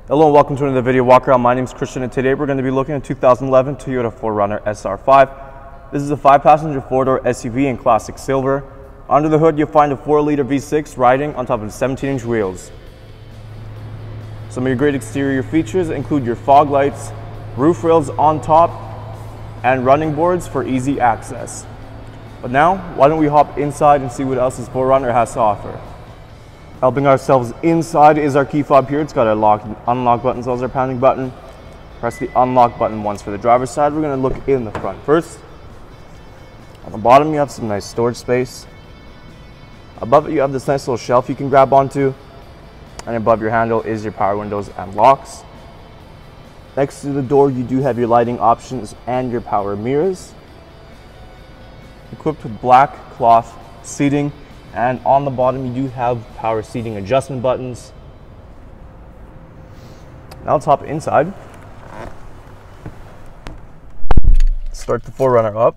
Hello and welcome to another video walk around. My name is Christian and today we're going to be looking at 2011 Toyota 4Runner SR5. This is a 5-passenger 4-door SUV in classic silver. Under the hood you'll find a 4-liter V6 riding on top of 17-inch wheels. Some of your great exterior features include your fog lights, roof rails on top, and running boards for easy access. But now, why don't we hop inside and see what else this 4Runner has to offer. Helping ourselves inside is our key fob here. It's got our lock and unlock buttons, as well as our pounding button. Press the unlock button once for the driver's side. We're going to look in the front first. On the bottom you have some nice storage space. Above it you have this nice little shelf you can grab onto. And above your handle is your power windows and locks. Next to the door you do have your lighting options and your power mirrors. Equipped with black cloth seating. And on the bottom you do have power seating adjustment buttons. Now let's hop inside. Start the 4Runner up.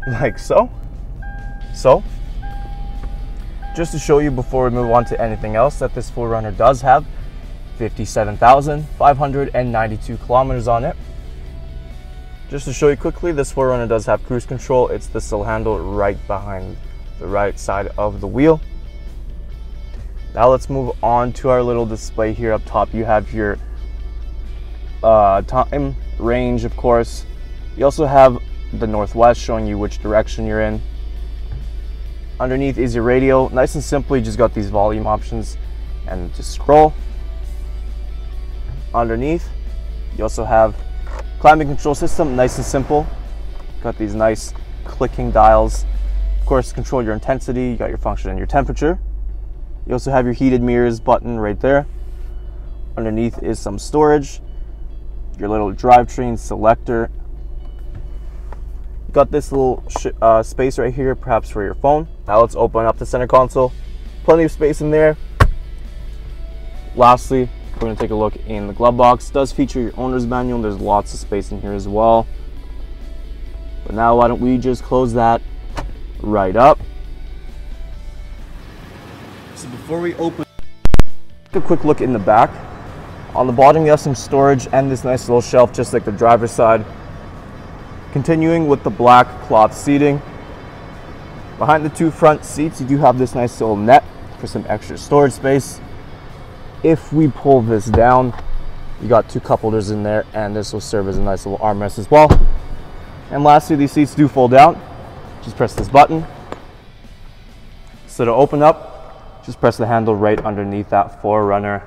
Like so. Just to show you before we move on to anything else that this 4Runner does have 57,592 kilometers on it. Just to show you quickly, this 4Runner does have cruise control. It's the still handle right behind the right side of the wheel. Now let's move on to our little display here up top. You have your time, range, of course. You also have the northwest showing you which direction you're in. Underneath is your radio. Nice and simple, you just got these volume options and to scroll. Underneath, you also have climate control system, nice and simple. Got these nice clicking dials. Of course, control your intensity, you got your function and your temperature. You also have your heated mirrors button right there. Underneath is some storage, your little drivetrain selector. You got this little space right here, perhaps for your phone. Now let's open up the center console. Plenty of space in there. Lastly, we're going to take a look in the glove box. It does feature your owner's manual. There's lots of space in here as well. But now why don't we just close that right up. So before we open, take a quick look in the back. On the bottom you have some storage and this nice little shelf just like the driver's side. Continuing with the black cloth seating. Behind the two front seats you do have this nice little net for some extra storage space. If we pull this down, you got two cup holders in there, and this will serve as a nice little armrest as well. And lastly, these seats do fold down. Just press this button. So to open up, just press the handle right underneath that 4Runner.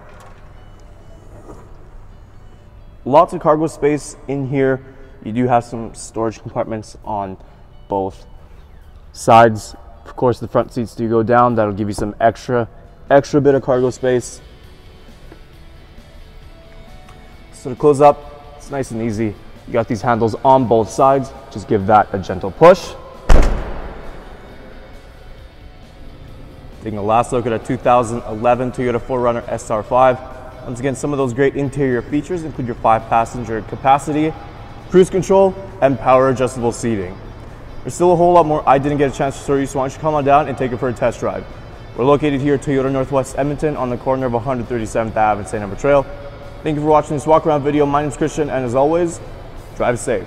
Lots of cargo space in here. You do have some storage compartments on both sides. Of course, the front seats do go down. That'll give you some extra bit of cargo space. So to close up, it's nice and easy. You got these handles on both sides. Just give that a gentle push. Taking a last look at a 2011 Toyota 4Runner SR5. Once again, some of those great interior features include your 5-passenger capacity, cruise control, and power adjustable seating. There's still a whole lot more I didn't get a chance to show you, so why don't you come on down and take it for a test drive. We're located here at Toyota Northwest Edmonton on the corner of 137th Ave and St.Albert Trail. Thank you for watching this walk around video. My name is Christian, and as always, drive safe.